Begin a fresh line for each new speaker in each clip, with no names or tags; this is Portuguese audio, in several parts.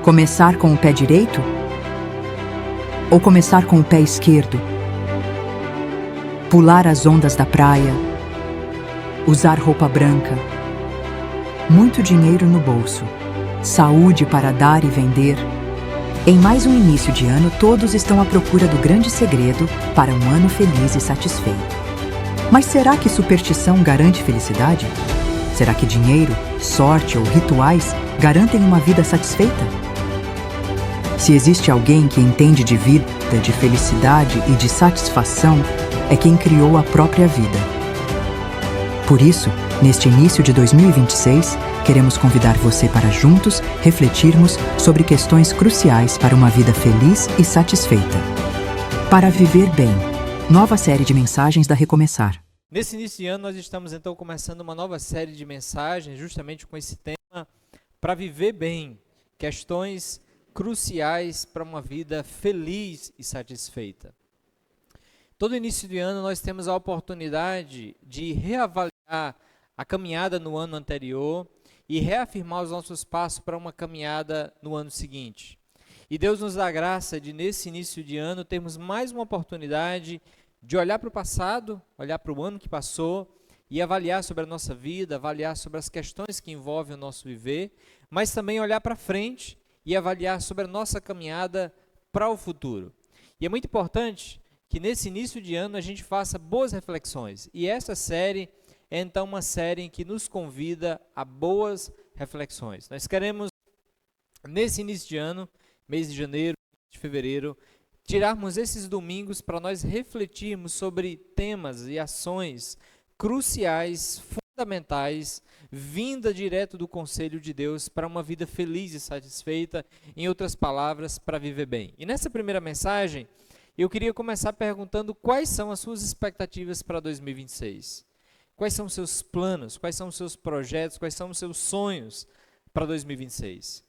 Começar com o pé direito? Ou começar com o pé esquerdo? Pular as ondas da praia? Usar roupa branca? Muito dinheiro no bolso? Saúde para dar e vender? Em mais um início de ano, todos estão à procura do grande segredo para um ano feliz e satisfeito. Mas será que superstição garante felicidade? Será que dinheiro, sorte ou rituais garantem uma vida satisfeita? Se existe alguém que entende de vida, de felicidade e de satisfação, é quem criou a própria vida. Por isso, neste início de 2026, queremos convidar você para juntos refletirmos sobre questões cruciais para uma vida feliz e satisfeita. Para viver bem. Nova série de mensagens da Recomeçar.
Nesse início de ano, nós estamos então começando uma nova série de mensagens, justamente com esse tema, para viver bem, questões cruciais para uma vida feliz e satisfeita. Todo início de ano nós temos a oportunidade de reavaliar a caminhada no ano anterior e reafirmar os nossos passos para uma caminhada no ano seguinte. E Deus nos dá a graça de, nesse início de ano, termos mais uma oportunidade de olhar para o passado, olhar para o ano que passou e avaliar sobre a nossa vida, avaliar sobre as questões que envolvem o nosso viver, mas também olhar para frente e avaliar sobre a nossa caminhada para o futuro. E é muito importante que nesse início de ano a gente faça boas reflexões. E essa série é então uma série em que nos convida a boas reflexões. Nós queremos, nesse início de ano, mês de janeiro, de fevereiro, tirarmos esses domingos para nós refletirmos sobre temas e ações cruciais, fundamentais, vinda direto do conselho de Deus para uma vida feliz e satisfeita, em outras palavras, para viver bem. E nessa primeira mensagem, eu queria começar perguntando quais são as suas expectativas para 2026. Quais são os seus planos, quais são os seus projetos, quais são os seus sonhos para 2026?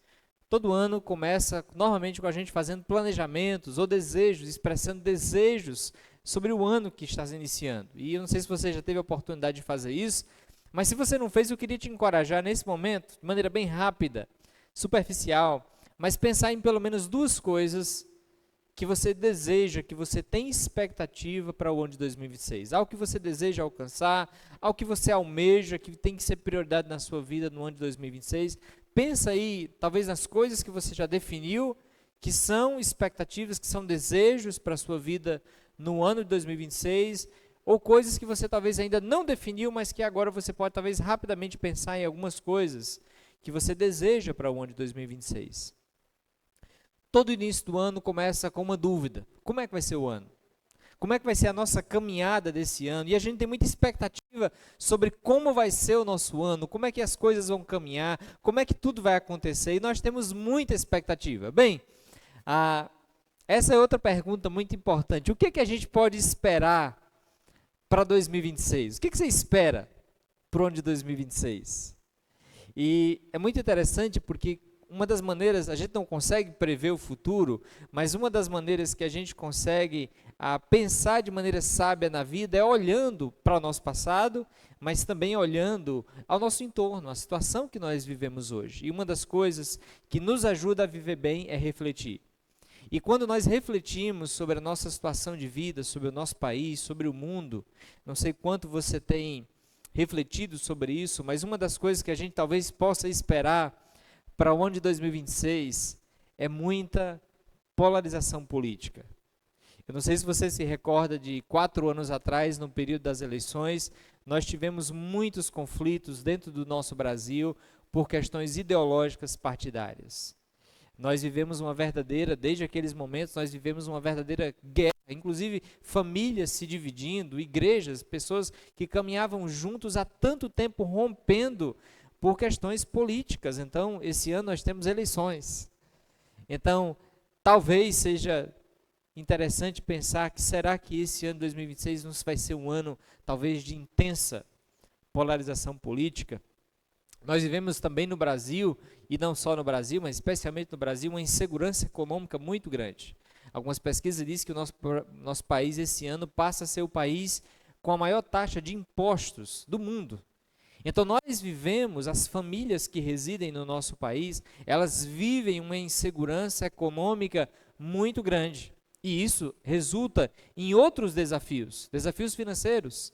Todo ano começa normalmente com a gente fazendo planejamentos ou desejos, expressando desejos sobre o ano que está se iniciando. E eu não sei se você já teve a oportunidade de fazer isso, mas se você não fez, eu queria te encorajar nesse momento, de maneira bem rápida, superficial, mas pensar em pelo menos duas coisas que você deseja, que você tem expectativa para o ano de 2026. Algo que você deseja alcançar, algo que você almeja, que tem que ser prioridade na sua vida no ano de 2026. Pensa aí, talvez nas coisas que você já definiu, que são expectativas, que são desejos para a sua vida no ano de 2026, ou coisas que você talvez ainda não definiu, mas que agora você pode talvez rapidamente pensar em algumas coisas que você deseja para o ano de 2026. Todo início do ano começa com uma dúvida. Como é que vai ser o ano? Como é que vai ser a nossa caminhada desse ano? E a gente tem muita expectativa sobre como vai ser o nosso ano, como é que as coisas vão caminhar, como é que tudo vai acontecer, e nós temos muita expectativa. Bem, essa é outra pergunta muito importante. O que que a gente pode esperar para 2026? O que você espera para o ano de 2026? E é muito interessante porque uma das maneiras, a gente não consegue prever o futuro, mas uma das maneiras que a gente consegue pensar de maneira sábia na vida é olhando para o nosso passado, mas também olhando ao nosso entorno, a situação que nós vivemos hoje. E uma das coisas que nos ajuda a viver bem é refletir. E quando nós refletimos sobre a nossa situação de vida, sobre o nosso país, sobre o mundo, não sei quanto você tem refletido sobre isso, mas uma das coisas que a gente talvez possa esperar para o ano de 2026 é muita polarização política. Eu não sei se você se recorda de 4 anos atrás, no período das eleições, nós tivemos muitos conflitos dentro do nosso Brasil por questões ideológicas partidárias. Nós vivemos desde aqueles momentos, nós vivemos uma verdadeira guerra, inclusive famílias se dividindo, igrejas, pessoas que caminhavam juntos há tanto tempo rompendo por questões políticas. Então, esse ano nós temos eleições. Então, talvez seja interessante pensar que será que esse ano 2026 não vai ser um ano talvez de intensa polarização política? Nós vivemos também no Brasil, e não só no Brasil, mas especialmente no Brasil, uma insegurança econômica muito grande. Algumas pesquisas dizem que o nosso país esse ano passa a ser o país com a maior taxa de impostos do mundo. Então nós vivemos, as famílias que residem no nosso país, elas vivem uma insegurança econômica muito grande. E isso resulta em outros desafios, desafios financeiros,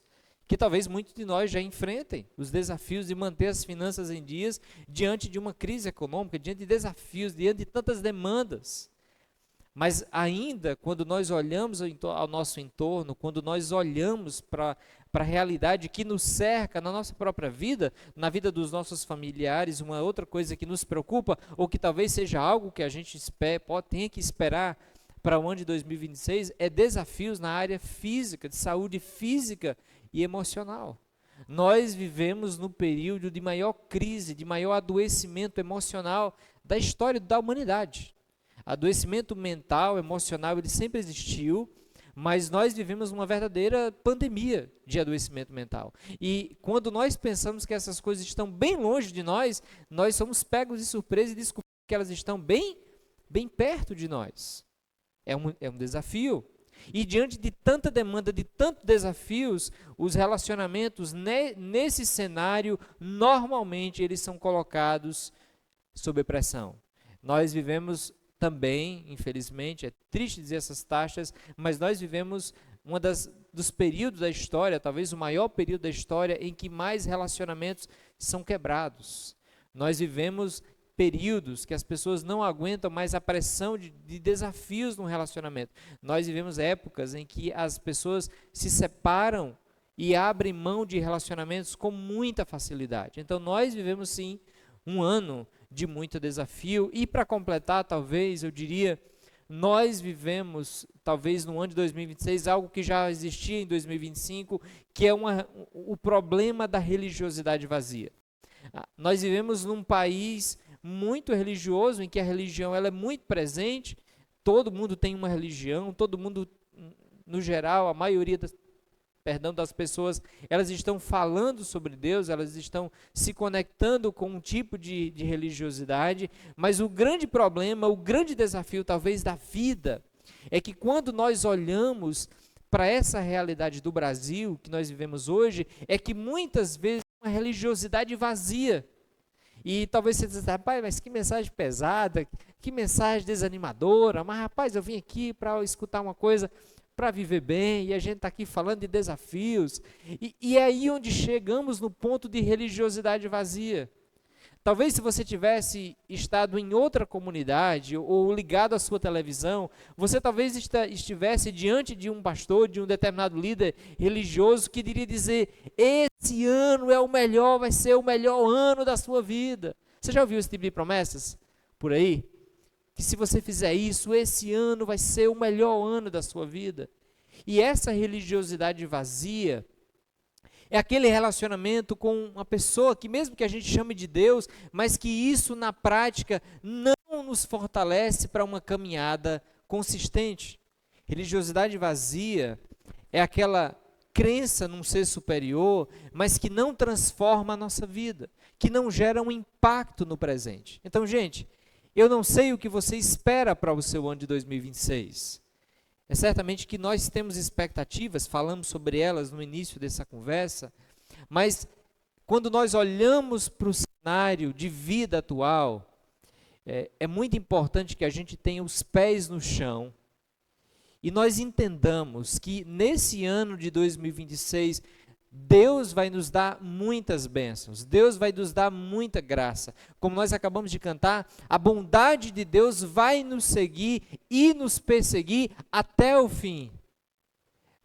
que talvez muitos de nós já enfrentem, os desafios de manter as finanças em dias diante de uma crise econômica, diante de desafios, diante de tantas demandas. Mas ainda, quando nós olhamos ao nosso entorno, quando nós olhamos para a realidade que nos cerca na nossa própria vida, na vida dos nossos familiares, uma outra coisa que nos preocupa, ou que talvez seja algo que a gente tenha que esperar para o ano de 2026, é desafios na área física, de saúde física e emocional. Nós vivemos no período de maior crise, de maior adoecimento emocional da história da humanidade. Adoecimento mental, emocional, ele sempre existiu, mas nós vivemos uma verdadeira pandemia de adoecimento mental. E quando nós pensamos que essas coisas estão bem longe de nós, nós somos pegos de surpresa e descobrimos que elas estão bem perto de nós. É um desafio. E diante de tanta demanda, de tantos desafios, os relacionamentos nesse cenário, normalmente eles são colocados sob pressão. Nós vivemos também, infelizmente, é triste dizer essas taxas, mas nós vivemos dos períodos da história, talvez o maior período da história, em que mais relacionamentos são quebrados. Nós vivemos períodos que as pessoas não aguentam mais a pressão de desafios no relacionamento. Nós vivemos épocas em que as pessoas se separam e abrem mão de relacionamentos com muita facilidade. Então nós vivemos sim um ano de muito desafio e, para completar, talvez, eu diria, nós vivemos, talvez no ano de 2026, algo que já existia em 2025, que é o problema da religiosidade vazia. Nós vivemos num país muito religioso, em que a religião ela é muito presente, todo mundo tem uma religião, todo mundo, no geral, a maioria das pessoas, elas estão falando sobre Deus, elas estão se conectando com um tipo de religiosidade, mas o grande problema, o grande desafio talvez da vida, é que quando nós olhamos para essa realidade do Brasil, que nós vivemos hoje, é que muitas vezes é uma religiosidade vazia. E talvez você diga, rapaz, mas que mensagem pesada, que mensagem desanimadora, mas rapaz, eu vim aqui para escutar uma coisa para viver bem, e a gente está aqui falando de desafios, e é aí onde chegamos no ponto de religiosidade vazia. Talvez se você tivesse estado em outra comunidade, ou ligado à sua televisão, você talvez estivesse diante de um pastor, de um determinado líder religioso, que iria dizer, esse ano é o melhor, vai ser o melhor ano da sua vida. Você já ouviu esse tipo de promessas por aí? Que se você fizer isso, esse ano vai ser o melhor ano da sua vida. E essa religiosidade vazia é aquele relacionamento com uma pessoa que mesmo que a gente chame de Deus, mas que isso na prática não nos fortalece para uma caminhada consistente. Religiosidade vazia é aquela crença num ser superior, mas que não transforma a nossa vida, que não gera um impacto no presente. Então, gente, eu não sei o que você espera para o seu ano de 2026. É certamente que nós temos expectativas, falamos sobre elas no início dessa conversa, mas quando nós olhamos para o cenário de vida atual, é muito importante que a gente tenha os pés no chão e nós entendamos que nesse ano de 2026, Deus vai nos dar muitas bênçãos, Deus vai nos dar muita graça. Como nós acabamos de cantar, a bondade de Deus vai nos seguir e nos perseguir até o fim.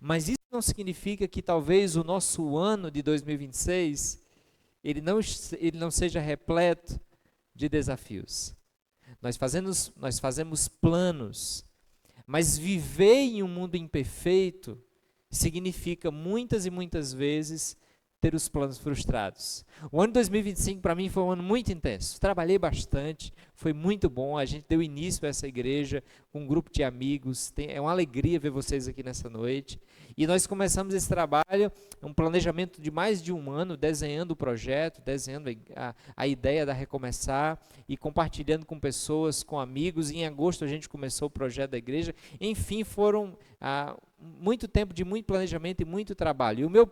Mas isso não significa que talvez o nosso ano de 2026, ele não seja repleto de desafios. Nós fazemos planos, mas viver em um mundo imperfeito significa muitas e muitas vezes ter os planos frustrados. O ano de 2025 para mim foi um ano muito intenso. Trabalhei bastante, foi muito bom. A gente deu início a essa igreja com um grupo de amigos. É uma alegria ver vocês aqui nessa noite. E nós começamos esse trabalho, um planejamento de mais de um ano, desenhando o projeto, desenhando a ideia da Recomeçar e compartilhando com pessoas, com amigos. E em agosto a gente começou o projeto da igreja. Enfim, foram muito tempo de muito planejamento e muito trabalho. E o meu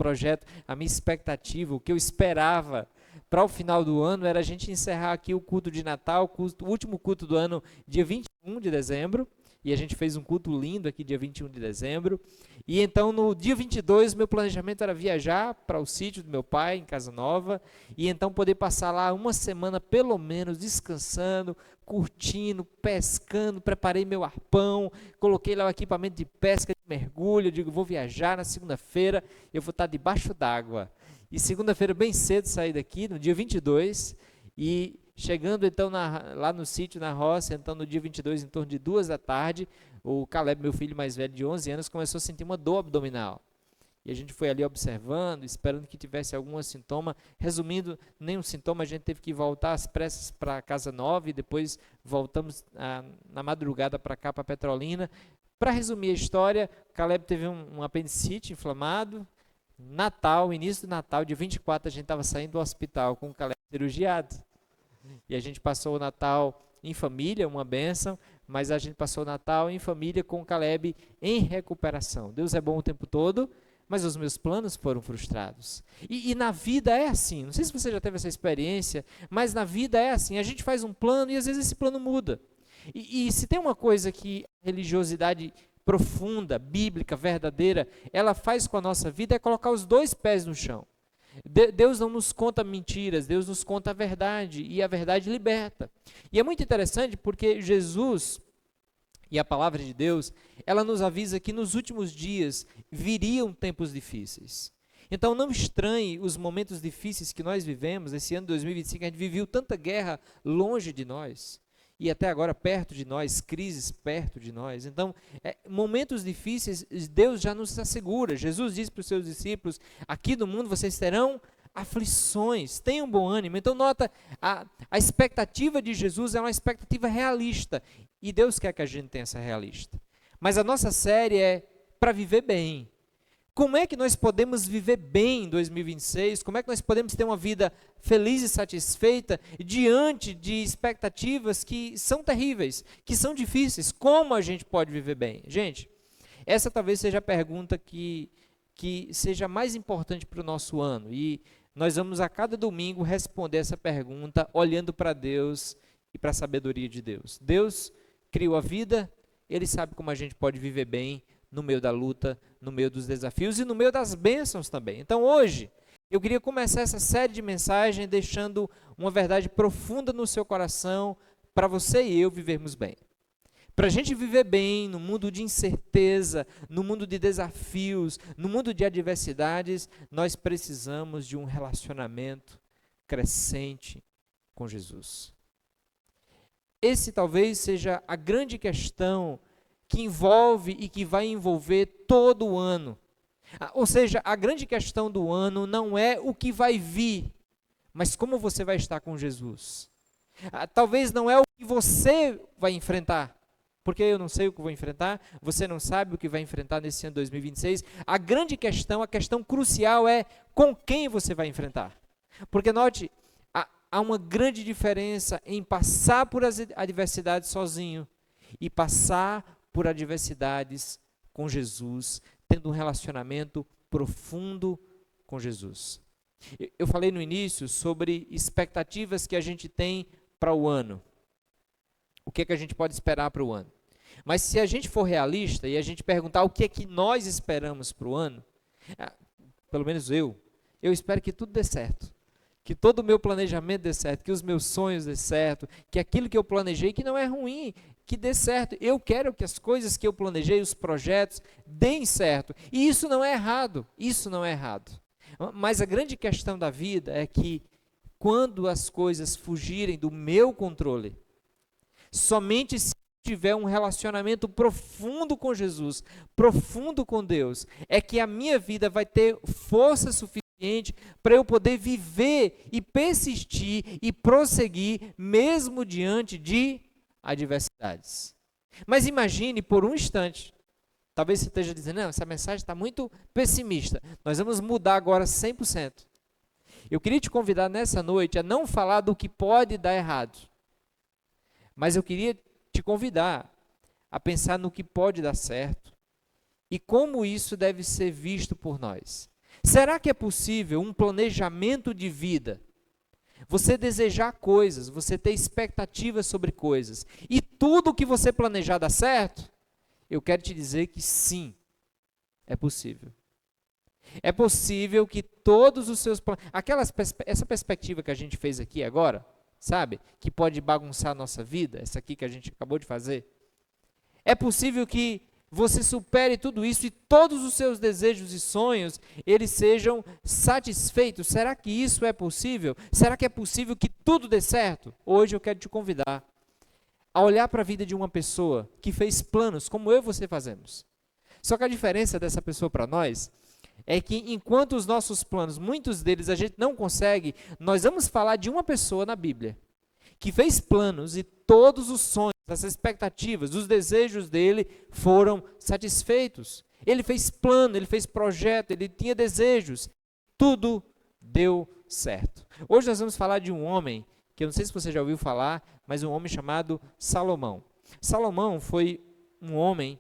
projeto, a minha expectativa, o que eu esperava para o final do ano era a gente encerrar aqui o culto de Natal, o último culto do ano, dia 21 de dezembro, e a gente fez um culto lindo aqui dia 21 de dezembro, e então no dia 22 meu planejamento era viajar para o sítio do meu pai, em Casa Nova, e então poder passar lá uma semana pelo menos descansando, curtindo, pescando, preparei meu arpão, coloquei lá o equipamento de pesca, de mergulho, digo, vou viajar na segunda-feira, eu vou estar debaixo d'água. E segunda-feira bem cedo saí daqui, no dia 22, e chegando então lá no sítio, na roça, então no dia 22, em torno de 2 da tarde, o Caleb, meu filho mais velho de 11 anos, começou a sentir uma dor abdominal. E a gente foi ali observando, esperando que tivesse algum sintoma. Resumindo, nenhum sintoma, a gente teve que voltar às pressas para Casa Nova e depois voltamos na madrugada para cá, para Petrolina. Para resumir a história, Caleb teve um apendicite inflamado. Natal, início do Natal, dia 24, a gente estava saindo do hospital com o Caleb cirurgiado. E a gente passou o Natal em família, uma bênção, mas a gente passou o Natal em família com o Caleb em recuperação. Deus é bom o tempo todo, mas os meus planos foram frustrados. E na vida é assim, não sei se você já teve essa experiência, mas na vida é assim, a gente faz um plano e às vezes esse plano muda. E se tem uma coisa que a religiosidade profunda, bíblica, verdadeira, ela faz com a nossa vida é colocar os dois pés no chão. Deus não nos conta mentiras, Deus nos conta a verdade, e a verdade liberta. E é muito interessante porque Jesus e a palavra de Deus, ela nos avisa que nos últimos dias viriam tempos difíceis. Então não estranhe os momentos difíceis que nós vivemos. Esse ano de 2025 a gente viveu tanta guerra longe de nós, e até agora perto de nós, crises perto de nós. Então, momentos difíceis, Deus já nos assegura. Jesus disse para os seus discípulos, aqui no mundo vocês terão aflições, tenham bom ânimo. Então nota, a expectativa de Jesus é uma expectativa realista, e Deus quer que a gente tenha essa realista. Mas a nossa série é para viver bem. Como é que nós podemos viver bem em 2026? Como é que nós podemos ter uma vida feliz e satisfeita diante de expectativas que são terríveis, que são difíceis? Como a gente pode viver bem? Gente, essa talvez seja a pergunta que seja mais importante para o nosso ano, e nós vamos a cada domingo responder essa pergunta olhando para Deus e para a sabedoria de Deus. Deus criou a vida, Ele sabe como a gente pode viver bem no meio da luta, no meio dos desafios e no meio das bênçãos também. Então hoje, eu queria começar essa série de mensagens deixando uma verdade profunda no seu coração para você e eu vivermos bem. Para a gente viver bem no mundo de incerteza, no mundo de desafios, no mundo de adversidades, nós precisamos de um relacionamento crescente com Jesus. Esse talvez seja a grande questão que envolve e que vai envolver todo o ano. Ou seja, a grande questão do ano não é o que vai vir, mas como você vai estar com Jesus. Talvez não é o que você vai enfrentar, porque eu não sei o que vou enfrentar, você não sabe o que vai enfrentar nesse ano 2026. A grande questão, a questão crucial é com quem você vai enfrentar. Porque note, há uma grande diferença em passar por as adversidades sozinho e passar por adversidades com Jesus, tendo um relacionamento profundo com Jesus. Eu falei no início sobre expectativas que a gente tem para o ano. O que é que a gente pode esperar para o ano? Mas se a gente for realista e a gente perguntar o que é que nós esperamos para o ano, pelo menos eu espero que tudo dê certo. Que todo o meu planejamento dê certo, que os meus sonhos dê certo, que aquilo que eu planejei, que não é ruim, que dê certo. Eu quero que as coisas que eu planejei, os projetos, deem certo. E isso não é errado, isso não é errado. Mas a grande questão da vida é que quando as coisas fugirem do meu controle, somente se tiver um relacionamento profundo com Jesus, profundo com Deus, é que a minha vida vai ter força suficiente para eu poder viver e persistir e prosseguir mesmo diante de adversidades. Mas imagine por um instante, talvez você esteja dizendo, não, essa mensagem está muito pessimista, nós vamos mudar agora 100%. Eu queria te convidar nessa noite a não falar do que pode dar errado, mas eu queria te convidar a pensar no que pode dar certo e como isso deve ser visto por nós. Será que é possível um planejamento de vida? Você desejar coisas, você ter expectativas sobre coisas, e tudo que você planejar dar certo? Eu quero te dizer que sim, é possível. É possível que todos os seus planos, essa perspectiva que a gente fez aqui agora, sabe? Que pode bagunçar a nossa vida, essa aqui que a gente acabou de fazer. É possível que você supere tudo isso e todos os seus desejos e sonhos, eles sejam satisfeitos. Será que isso é possível? Será que é possível que tudo dê certo? Hoje eu quero te convidar a olhar para a vida de uma pessoa que fez planos, como eu e você fazemos. Só que a diferença dessa pessoa para nós é que enquanto os nossos planos, muitos deles a gente não consegue, nós vamos falar de uma pessoa na Bíblia que fez planos e todos os sonhos, as expectativas, os desejos dele foram satisfeitos. Ele fez plano, ele fez projeto, ele tinha desejos. Tudo deu certo. Hoje nós vamos falar de um homem, que eu não sei se você já ouviu falar, mas um homem chamado Salomão. Salomão foi um homem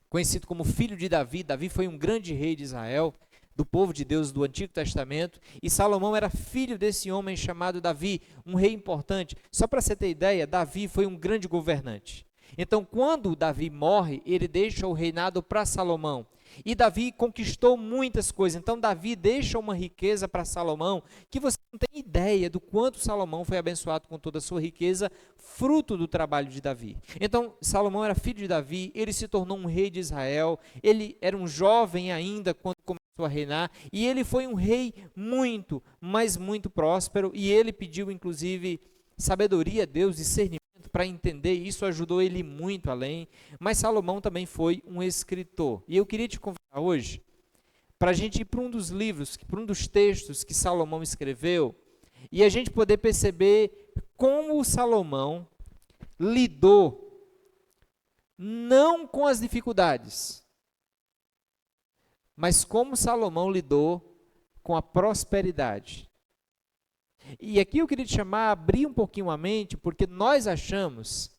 conhecido como filho de Davi. Davi foi um grande rei de Israel, do povo de Deus do Antigo Testamento, e Salomão era filho desse homem chamado Davi, um rei importante. Só para você ter ideia, Davi foi um grande governante. Então, quando Davi morre, ele deixa o reinado para Salomão. E Davi conquistou muitas coisas. Então, Davi deixa uma riqueza para Salomão, que você não tem ideia do quanto Salomão foi abençoado com toda a sua riqueza, fruto do trabalho de Davi. Então, Salomão era filho de Davi, ele se tornou um rei de Israel, ele era um jovem ainda quando começou a reinar, e ele foi um rei muito, mas muito próspero, e ele pediu, inclusive, sabedoria a Deus, discernimento para entender, isso ajudou ele muito além, mas Salomão também foi um escritor, e eu queria te convidar hoje, para a gente ir para um dos livros, para um dos textos que Salomão escreveu, e a gente poder perceber como Salomão lidou, não com as dificuldades, mas como Salomão lidou com a prosperidade. E aqui eu queria te chamar a abrir um pouquinho a mente, porque nós achamos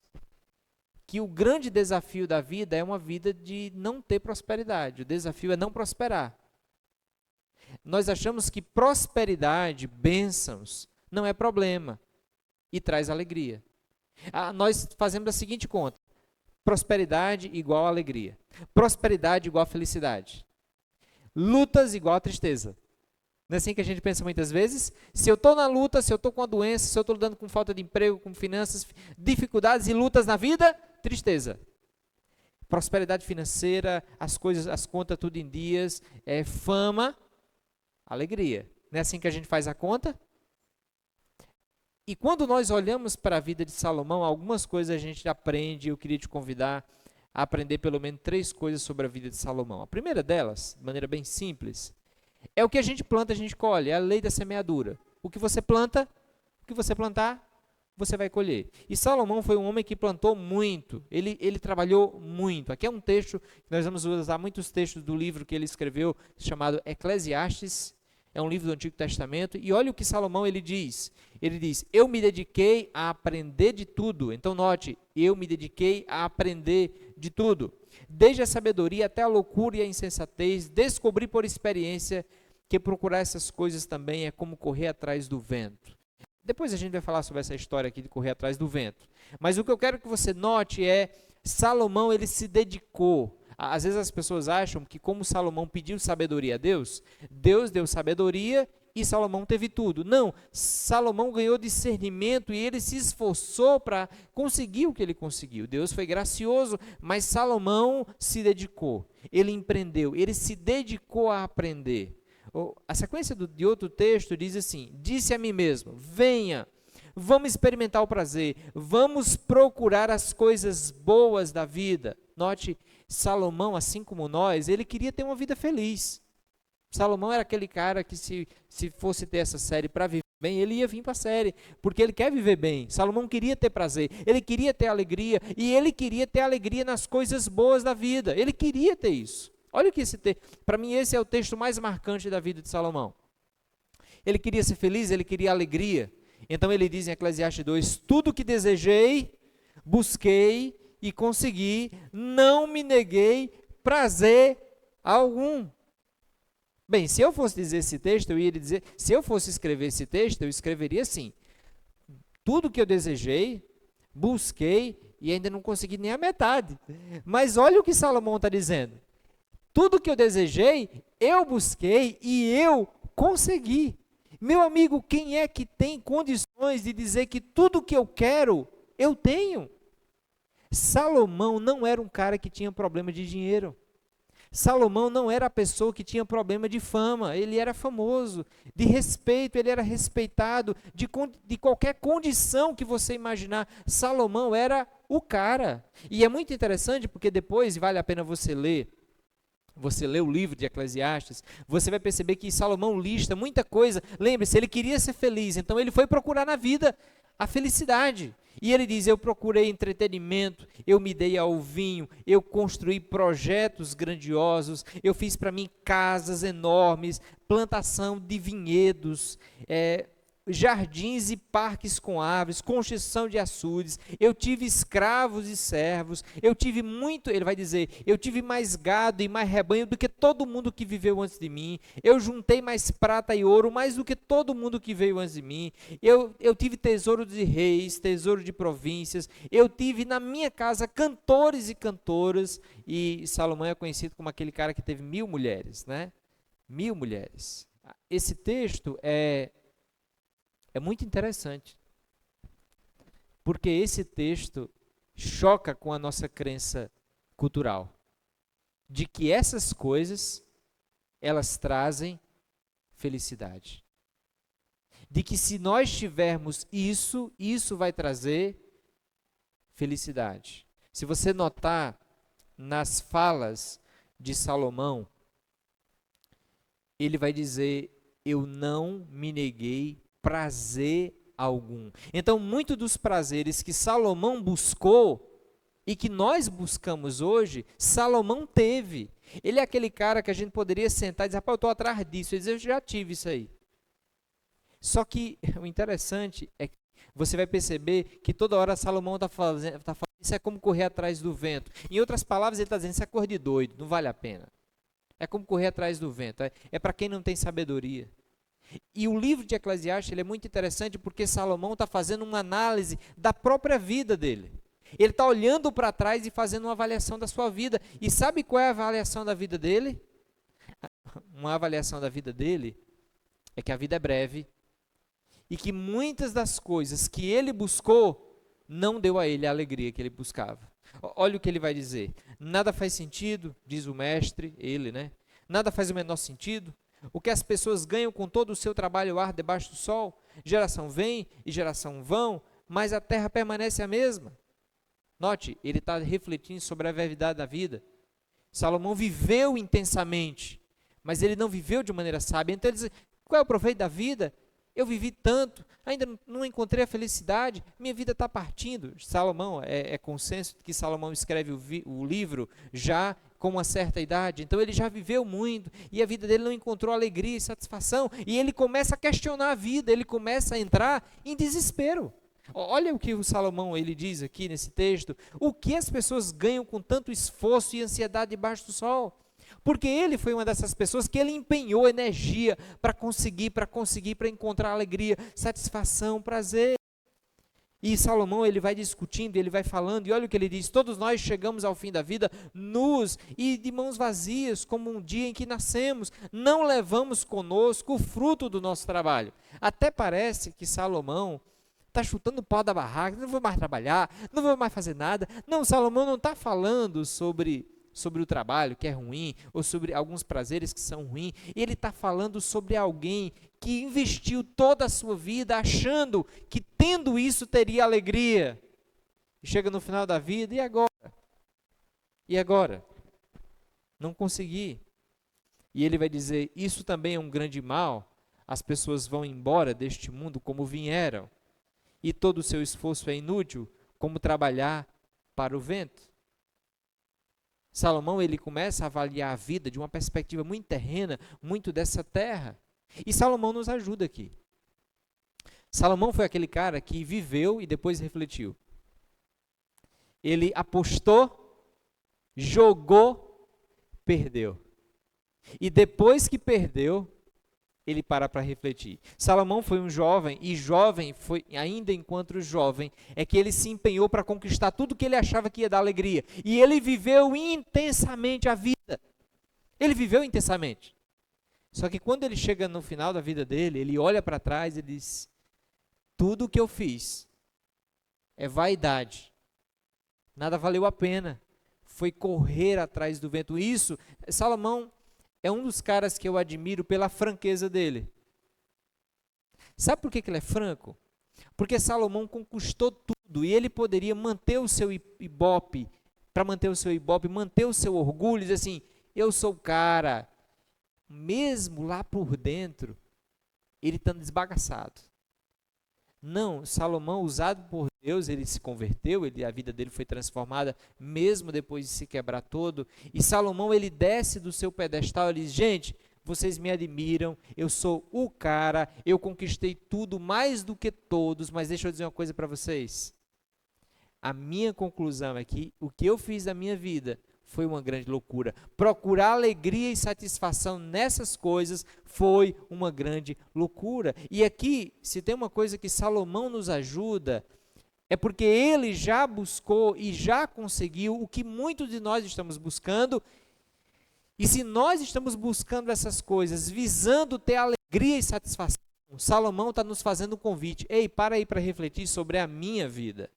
que o grande desafio da vida é uma vida de não ter prosperidade. O desafio é não prosperar. Nós achamos que prosperidade, bênçãos, não é problema e traz alegria. Nós fazemos a seguinte conta: prosperidade igual a alegria, prosperidade igual a felicidade, lutas igual a tristeza. Não é assim que a gente pensa muitas vezes? Se eu estou na luta, se eu estou com a doença, se eu estou lidando com falta de emprego, com finanças, dificuldades e lutas na vida, tristeza. Prosperidade financeira, as coisas, as contas tudo em dias, fama, alegria. Não é assim que a gente faz a conta? E quando nós olhamos para a vida de Salomão, algumas coisas a gente aprende. Eu queria te convidar a aprender pelo menos 3 coisas sobre a vida de Salomão. A primeira delas, de maneira bem simples, é o que a gente planta, a gente colhe, é a lei da semeadura. O que você planta, o que você plantar, você vai colher. E Salomão foi um homem que plantou muito, ele trabalhou muito. Aqui é um texto, nós vamos usar muitos textos do livro que ele escreveu, chamado Eclesiastes, é um livro do Antigo Testamento, e olha o que Salomão ele diz, eu me dediquei a aprender de tudo. Então note, eu me dediquei a aprender de tudo. Desde a sabedoria até a loucura e a insensatez, descobri por experiência que procurar essas coisas também é como correr atrás do vento. Depois a gente vai falar sobre essa história aqui de correr atrás do vento. Mas o que eu quero que você note é, Salomão ele se dedicou. Às vezes as pessoas acham que como Salomão pediu sabedoria a Deus, Deus deu sabedoria e Salomão teve tudo. Não, Salomão ganhou discernimento e ele se esforçou para conseguir o que ele conseguiu. Deus foi gracioso, mas Salomão se dedicou, ele empreendeu, ele se dedicou a aprender. A sequência de outro texto diz assim, disse a mim mesmo, venha, vamos experimentar o prazer, vamos procurar as coisas boas da vida. Note, Salomão, assim como nós, ele queria ter uma vida feliz. Salomão era aquele cara que se fosse ter essa série para viver bem, ele ia vir para a série, porque ele quer viver bem. Salomão queria ter prazer, ele queria ter alegria, e ele queria ter alegria nas coisas boas da vida. Ele queria ter isso. Olha o que esse texto, para mim esse é o texto mais marcante da vida de Salomão. Ele queria ser feliz, ele queria alegria. Então ele diz em Eclesiastes 2, tudo que desejei, busquei e consegui, não me neguei prazer algum. Bem, se eu fosse dizer esse texto, eu ia dizer, se eu fosse escrever esse texto, eu escreveria assim: tudo que eu desejei, busquei e ainda não consegui nem a metade. Mas olha o que Salomão está dizendo. Tudo que eu desejei, eu busquei e eu consegui. Meu amigo, quem é que tem condições de dizer que tudo que eu quero, eu tenho? Salomão não era um cara que tinha problema de dinheiro. Salomão não era a pessoa que tinha problema de fama, ele era famoso, de respeito, ele era respeitado, de qualquer condição que você imaginar. Salomão era o cara. E é muito interessante porque depois, vale a pena você lê o livro de Eclesiastes, você vai perceber que Salomão lista muita coisa. Lembre-se, ele queria ser feliz, então ele foi procurar na vida a felicidade. E ele diz: eu procurei entretenimento, eu me dei ao vinho, eu construí projetos grandiosos, eu fiz para mim casas enormes, plantação de vinhedos, jardins e parques com árvores, construção de açudes, eu tive escravos e servos, eu tive muito, ele vai dizer, eu tive mais gado e mais rebanho do que todo mundo que viveu antes de mim, eu juntei mais prata e ouro, mais do que todo mundo que veio antes de mim, eu tive tesouro de reis, tesouro de províncias, eu tive na minha casa cantores e cantoras, e Salomão é conhecido como aquele cara que teve 1000 mulheres, né? 1000 mulheres. Esse texto é muito interessante, porque esse texto choca com a nossa crença cultural, de que essas coisas, elas trazem felicidade. De que se nós tivermos isso, isso vai trazer felicidade. Se você notar nas falas de Salomão, ele vai dizer: eu não me neguei prazer algum. Então, muito dos prazeres que Salomão buscou e que nós buscamos hoje, Salomão teve. Ele é aquele cara que a gente poderia sentar e dizer: rapaz, eu estou atrás disso. Ele diz: eu já tive isso aí. Só que o interessante é que você vai perceber que toda hora Salomão está falando, isso é como correr atrás do vento. Em outras palavras, ele está dizendo: isso é cor de doido, não vale a pena. É como correr atrás do vento, é para quem não tem sabedoria. E o livro de Eclesiastes ele é muito interessante porque Salomão está fazendo uma análise da própria vida dele. Ele está olhando para trás e fazendo uma avaliação da sua vida. E sabe qual é a avaliação da vida dele? Uma avaliação da vida dele é que a vida é breve e que muitas das coisas que ele buscou não deu a ele a alegria que ele buscava. Olha o que ele vai dizer: nada faz sentido, diz o mestre, ele, né? Nada faz o menor sentido. O que as pessoas ganham com todo o seu trabalho árduo debaixo do sol? Geração vem e geração vão, mas a terra permanece a mesma. Note, ele está refletindo sobre a brevidade da vida. Salomão viveu intensamente, mas ele não viveu de maneira sábia. Então ele diz: qual é o proveito da vida? Eu vivi tanto, ainda não encontrei a felicidade, minha vida está partindo. Salomão, é consenso que Salomão escreve o livro já com uma certa idade, então ele já viveu muito, e a vida dele não encontrou alegria e satisfação, e ele começa a questionar a vida, ele começa a entrar em desespero. Olha o que o Salomão ele diz aqui nesse texto: o que as pessoas ganham com tanto esforço e ansiedade debaixo do sol? Porque ele foi uma dessas pessoas que ele empenhou energia para encontrar alegria, satisfação, prazer. E Salomão ele vai discutindo, ele vai falando, e olha o que ele diz: todos nós chegamos ao fim da vida nus e de mãos vazias, como um dia em que nascemos, não levamos conosco o fruto do nosso trabalho. Até parece que Salomão está chutando o pau da barraca: não vou mais trabalhar, não vou mais fazer nada. Não, Salomão não está falando sobre o trabalho que é ruim, ou sobre alguns prazeres que são ruins. Ele está falando sobre alguém que investiu toda a sua vida achando que tendo isso teria alegria. E chega no final da vida, e agora? E agora? Não consegui. E ele vai dizer: isso também é um grande mal. As pessoas vão embora deste mundo como vieram, e todo o seu esforço é inútil, como trabalhar para o vento. Salomão ele começa a avaliar a vida de uma perspectiva muito terrena, muito dessa terra. E Salomão nos ajuda aqui. Salomão foi aquele cara que viveu e depois refletiu. Ele apostou, jogou, perdeu. E depois que perdeu, ele para refletir. Salomão foi um jovem, e jovem foi, ainda enquanto jovem, é que ele se empenhou para conquistar tudo que ele achava que ia dar alegria. E ele viveu intensamente a vida. Ele viveu intensamente. Só que quando ele chega no final da vida dele, ele olha para trás e diz: tudo o que eu fiz é vaidade. Nada valeu a pena. Foi correr atrás do vento. Isso, Salomão é um dos caras que eu admiro pela franqueza dele. Sabe por que ele é franco? Porque Salomão conquistou tudo e ele poderia manter o seu ibope, para manter o seu ibope, manter o seu orgulho, dizer assim: eu sou o cara. Mesmo lá por dentro, ele está desbagaçado. Não, Salomão, usado por Deus, ele se converteu, a vida dele foi transformada, mesmo depois de se quebrar todo. E Salomão, ele desce do seu pedestal, ele diz: gente, vocês me admiram, eu sou o cara, eu conquistei tudo mais do que todos, mas deixa eu dizer uma coisa para vocês. A minha conclusão é que o que eu fiz da minha vida foi uma grande loucura. Procurar alegria e satisfação nessas coisas foi uma grande loucura. E aqui, se tem uma coisa que Salomão nos ajuda, é porque ele já buscou e já conseguiu o que muitos de nós estamos buscando. E se nós estamos buscando essas coisas, visando ter alegria e satisfação, Salomão está nos fazendo um convite. Ei, para aí para refletir sobre a minha vida.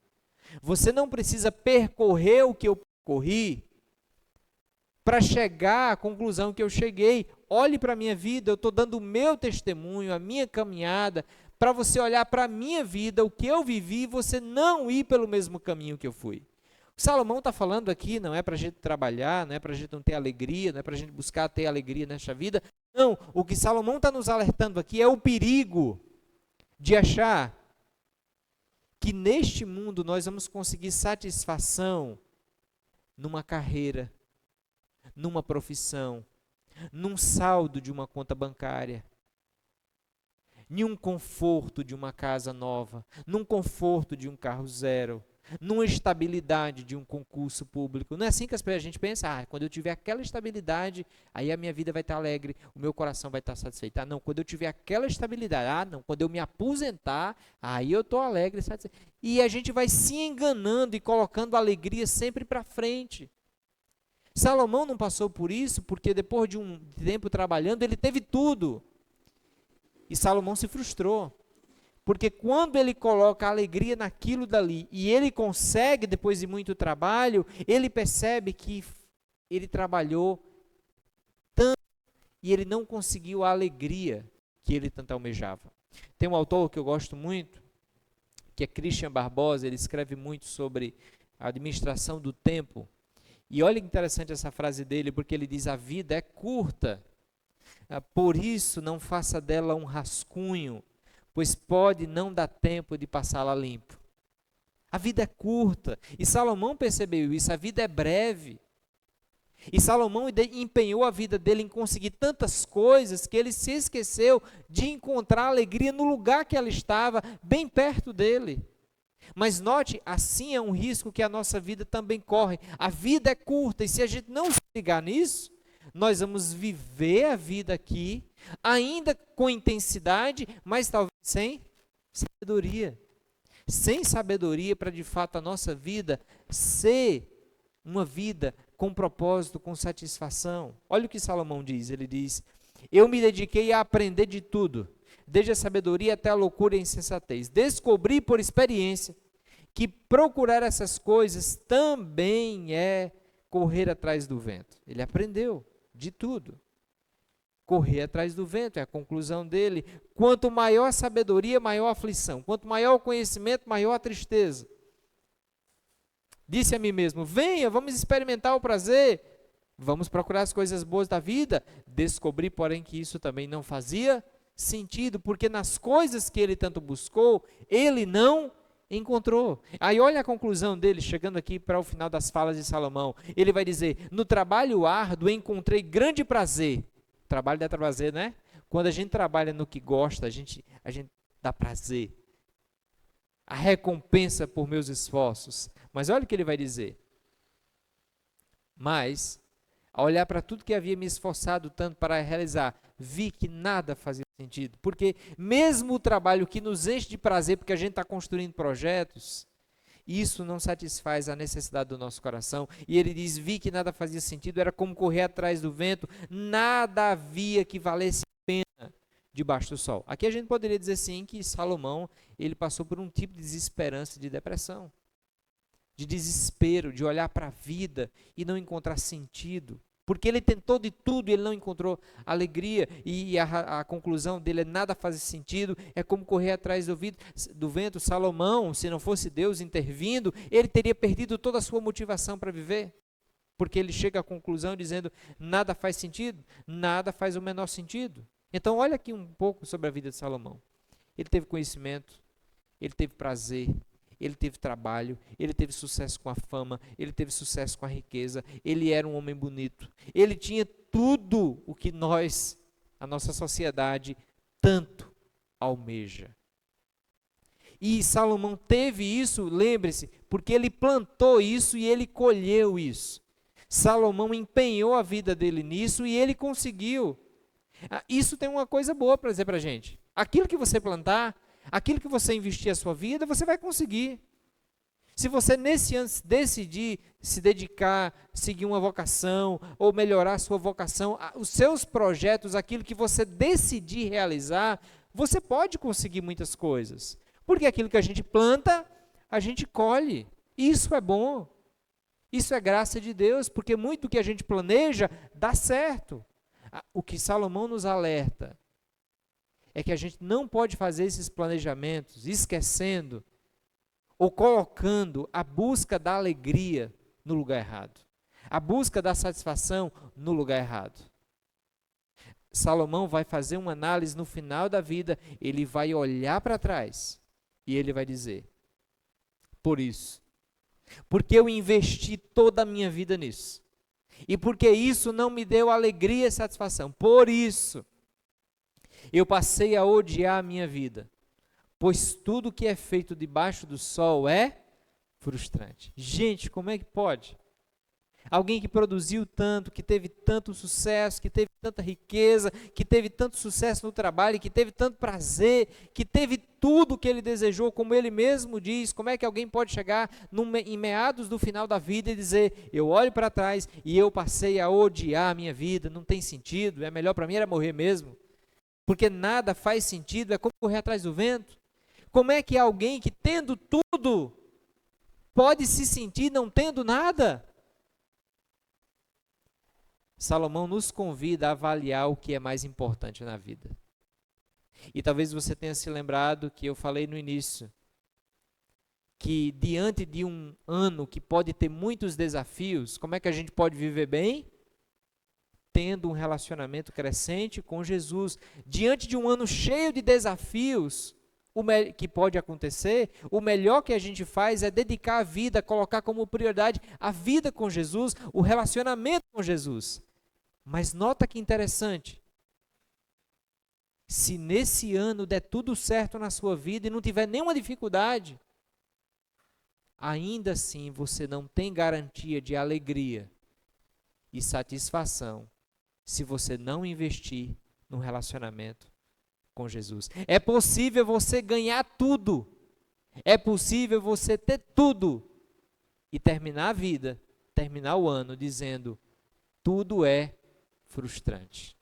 Você não precisa percorrer o que eu percorri para chegar à conclusão que eu cheguei. Olhe para a minha vida, eu estou dando o meu testemunho, a minha caminhada, para você olhar para a minha vida, o que eu vivi, e você não ir pelo mesmo caminho que eu fui. O Salomão está falando aqui, não é para a gente trabalhar, não é para a gente não ter alegria, não é para a gente buscar ter alegria nesta vida. Não, o que Salomão está nos alertando aqui é o perigo de achar que neste mundo nós vamos conseguir satisfação numa carreira, numa profissão, num saldo de uma conta bancária, em um conforto de uma casa nova, num conforto de um carro zero, numa estabilidade de um concurso público. Não é assim que a gente pensa: quando eu tiver aquela estabilidade, aí a minha vida vai estar alegre, o meu coração vai estar satisfeito. Não, quando eu tiver aquela estabilidade, não, quando eu me aposentar, aí eu estou alegre, satisfeito. E a gente vai se enganando e colocando a alegria sempre para frente. Salomão não passou por isso, porque depois de um tempo trabalhando, ele teve tudo. E Salomão se frustrou. Porque quando ele coloca a alegria naquilo dali, e ele consegue, depois de muito trabalho, ele percebe que ele trabalhou tanto e ele não conseguiu a alegria que ele tanto almejava. Tem um autor que eu gosto muito, que é Christian Barbosa, ele escreve muito sobre a administração do tempo. E olha que interessante essa frase dele, porque ele diz: a vida é curta, por isso não faça dela um rascunho, pois pode não dar tempo de passá-la limpo. A vida é curta, e Salomão percebeu isso, a vida é breve. E Salomão empenhou a vida dele em conseguir tantas coisas que ele se esqueceu de encontrar alegria no lugar que ela estava, bem perto dele. Mas note, assim é um risco que a nossa vida também corre. A vida é curta e se a gente não se ligar nisso, nós vamos viver a vida aqui, ainda com intensidade, mas talvez sem sabedoria. Sem sabedoria para de fato a nossa vida ser uma vida com propósito, com satisfação. Olha o que Salomão diz, ele diz: eu me dediquei a aprender de tudo, desde a sabedoria até a loucura e a insensatez. Descobri por experiência que procurar essas coisas também é correr atrás do vento. Ele aprendeu de tudo. Correr atrás do vento é a conclusão dele. Quanto maior a sabedoria, maior a aflição. Quanto maior o conhecimento, maior a tristeza. Disse a mim mesmo: venha, vamos experimentar o prazer. Vamos procurar as coisas boas da vida. Descobri, porém, que isso também não fazia sentido, porque nas coisas que ele tanto buscou, ele não encontrou. Aí olha a conclusão dele, chegando aqui para o final das falas de Salomão. Ele vai dizer: no trabalho árduo encontrei grande prazer. Trabalho dá prazer, né? Quando a gente trabalha no que gosta, a gente dá prazer. A recompensa por meus esforços. Mas olha o que ele vai dizer: mas a olhar para tudo que havia me esforçado tanto para realizar, vi que nada fazia sentido. Porque mesmo o trabalho que nos enche de prazer, porque a gente está construindo projetos, isso não satisfaz a necessidade do nosso coração. E ele diz, vi que nada fazia sentido, era como correr atrás do vento, nada havia que valesse a pena debaixo do sol. Aqui a gente poderia dizer sim que Salomão, ele passou por um tipo de desesperança, de depressão, de desespero, de olhar para a vida e não encontrar sentido. Porque ele tentou de tudo e ele não encontrou alegria. E a conclusão dele é nada faz sentido, é como correr atrás do vento. Salomão, se não fosse Deus intervindo, ele teria perdido toda a sua motivação para viver. Porque ele chega à conclusão dizendo, nada faz sentido, nada faz o menor sentido. Então olha aqui um pouco sobre a vida de Salomão. Ele teve conhecimento, ele teve prazer, ele teve trabalho, ele teve sucesso com a fama, ele teve sucesso com a riqueza, ele era um homem bonito, ele tinha tudo o que a nossa sociedade, tanto almeja. E Salomão teve isso, lembre-se, porque ele plantou isso e ele colheu isso. Salomão empenhou a vida dele nisso e ele conseguiu. Isso tem uma coisa boa para dizer para a gente. Aquilo que você plantar, aquilo que você investir a sua vida, você vai conseguir. Se você nesse ano decidir se dedicar, seguir uma vocação, ou melhorar a sua vocação, os seus projetos, aquilo que você decidir realizar, você pode conseguir muitas coisas. Porque aquilo que a gente planta, a gente colhe. Isso é bom. Isso é graça de Deus, porque muito do que a gente planeja dá certo. O que Salomão nos alerta é que a gente não pode fazer esses planejamentos esquecendo ou colocando a busca da alegria no lugar errado, a busca da satisfação no lugar errado. Salomão vai fazer uma análise no final da vida, ele vai olhar para trás e ele vai dizer, por isso, porque eu investi toda a minha vida nisso, e porque isso não me deu alegria e satisfação, por isso, eu passei a odiar a minha vida, pois tudo que é feito debaixo do sol é frustrante. Gente, como é que pode? Alguém que produziu tanto, que teve tanto sucesso, que teve tanta riqueza, que teve tanto sucesso no trabalho, que teve tanto prazer, que teve tudo que ele desejou, como ele mesmo diz, como é que alguém pode chegar em meados do final da vida e dizer, eu olho para trás e eu passei a odiar a minha vida, não tem sentido, é melhor para mim era morrer mesmo, porque nada faz sentido, é como correr atrás do vento. Como é que alguém que tendo tudo pode se sentir não tendo nada? Salomão nos convida a avaliar o que é mais importante na vida. E talvez você tenha se lembrado que eu falei no início, que diante de um ano que pode ter muitos desafios, como é que a gente pode viver bem? Tendo um relacionamento crescente com Jesus. Diante de um ano cheio de desafios, que pode acontecer, o melhor que a gente faz é dedicar a vida, colocar como prioridade a vida com Jesus, o relacionamento com Jesus. Mas nota que interessante, se nesse ano der tudo certo na sua vida e não tiver nenhuma dificuldade, ainda assim você não tem garantia de alegria e satisfação se você não investir no relacionamento com Jesus. É possível você ganhar tudo, é possível você ter tudo e terminar a vida, terminar o ano dizendo, tudo é frustrante.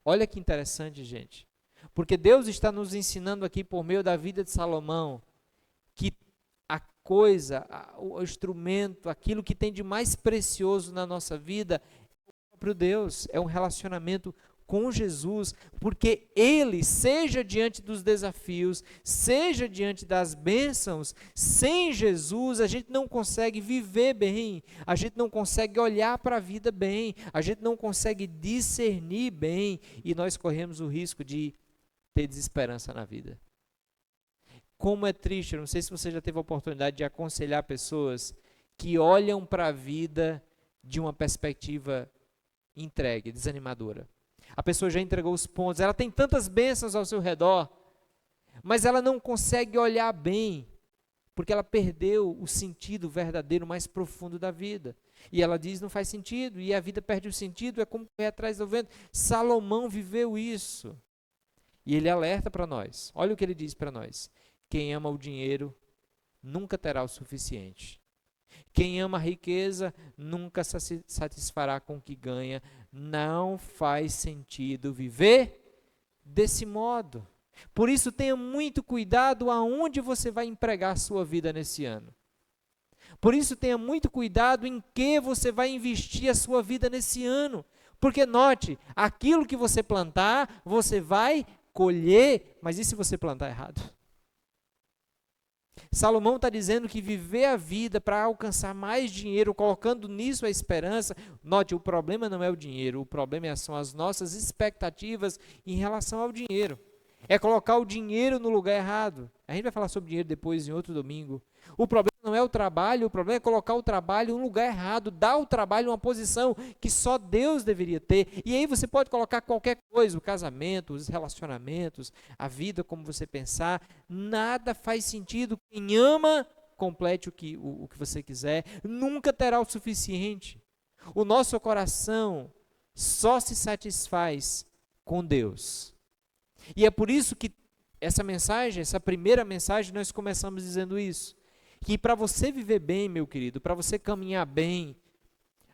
Olha que interessante, gente, porque Deus está nos ensinando aqui por meio da vida de Salomão, que a coisa, o instrumento, aquilo que tem de mais precioso na nossa vida é o próprio Deus, é um relacionamento com Jesus, porque Ele, seja diante dos desafios, seja diante das bênçãos, sem Jesus a gente não consegue viver bem, a gente não consegue olhar para a vida bem, a gente não consegue discernir bem, e nós corremos o risco de ter desesperança na vida. Como é triste, eu não sei se você já teve a oportunidade de aconselhar pessoas que olham para a vida de uma perspectiva entregue, desanimadora. A pessoa já entregou os pontos, ela tem tantas bênçãos ao seu redor, mas ela não consegue olhar bem porque ela perdeu o sentido verdadeiro mais profundo da vida. E ela diz, não faz sentido, e a vida perde o sentido, é como correr atrás do vento. Salomão viveu isso. E ele alerta para nós. Olha o que ele diz para nós. Quem ama o dinheiro nunca terá o suficiente. Quem ama a riqueza nunca se satisfará com o que ganha. Não faz sentido viver desse modo. Por isso, tenha muito cuidado aonde você vai empregar a sua vida nesse ano. Por isso, tenha muito cuidado em que você vai investir a sua vida nesse ano. Porque note, aquilo que você plantar, você vai colher. Mas e se você plantar errado? Salomão está dizendo que viver a vida para alcançar mais dinheiro, colocando nisso a esperança. Note, o problema não é o dinheiro, o problema são as nossas expectativas em relação ao dinheiro. É colocar o dinheiro no lugar errado. A gente vai falar sobre dinheiro depois em outro domingo. O problema não é o trabalho, o problema é colocar o trabalho no lugar errado, dar ao trabalho uma posição que só Deus deveria ter. E aí você pode colocar qualquer coisa, o casamento, os relacionamentos, a vida como você pensar. Nada faz sentido. Quem ama, complete o que você quiser. Nunca terá o suficiente. O nosso coração só se satisfaz com Deus. E é por isso que essa mensagem, essa primeira mensagem, nós começamos dizendo isso. Que para você viver bem, meu querido, para você caminhar bem,